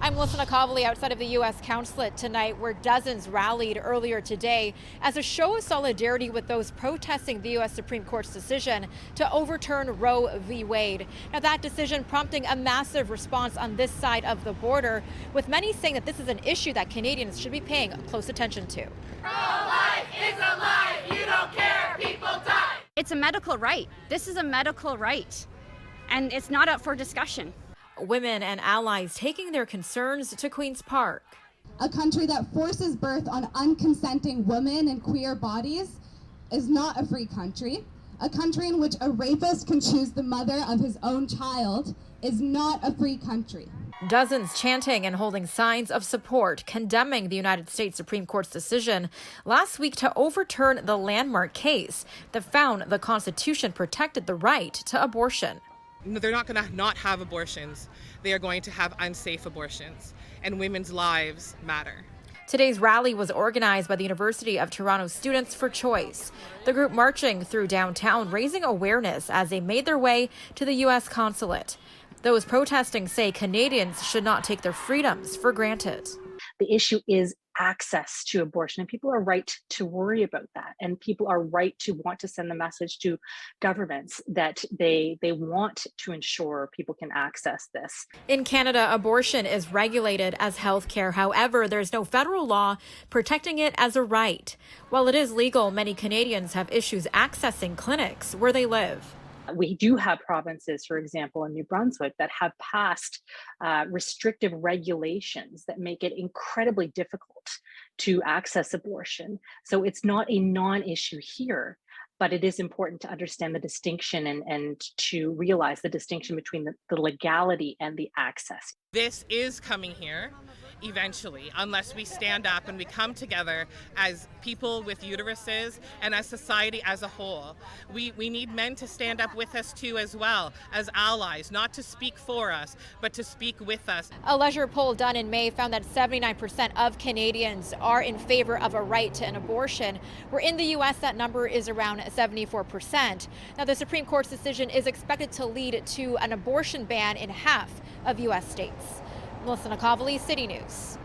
I'm Nakhavoly outside of the U.S. consulate tonight, where dozens rallied earlier today as a show of solidarity with those protesting the U.S. Supreme Court's decision to overturn Roe v. Wade. Now, that decision prompting a massive response on this side of the border, with many saying that this is an issue that Canadians should be paying close attention to. Pro-life is alive. You don't care. People die. It's a medical right. This is a medical right, and it's not up for discussion. Women and allies taking their concerns to Queen's Park. A country that forces birth on unconsenting women and queer bodies is not a free country. A country in which a rapist can choose the mother of his own child is not a free country. Dozens chanting and holding signs of support, condemning the United States Supreme Court's decision last week to overturn the landmark case that found the Constitution protected the right to abortion. They're not going to not have abortions. They are going to have unsafe abortions, and women's lives matter. Today's rally was organized by the University of Toronto Students for Choice. The group marching through downtown, raising awareness as they made their way to the U.S. consulate. Those protesting say Canadians should not take their freedoms for granted. The issue is access to abortion, and people are right to worry about that. And people are right to want to send the message to governments that they want to ensure people can access this. In Canada, abortion is regulated as health care. However, there's no federal law protecting it as a right. While it is legal, many Canadians have issues accessing clinics where they live. We do have provinces, for example, in New Brunswick, that have passed restrictive regulations that make it incredibly difficult to access abortion. So it's not a non-issue here, but it is important to understand the distinction and to realize the distinction between the legality and the access. This is coming here eventually, unless we stand up and we come together as people with uteruses and as society as a whole. We need men to stand up with us too as well, as allies, not to speak for us, but to speak with us. A leisure poll done in May found that 79% of Canadians are in favor of a right to an abortion, where in the U.S. that number is around 74%. Now, the Supreme Court's decision is expected to lead to an abortion ban in half of U.S. states. Nakhavoly, City News.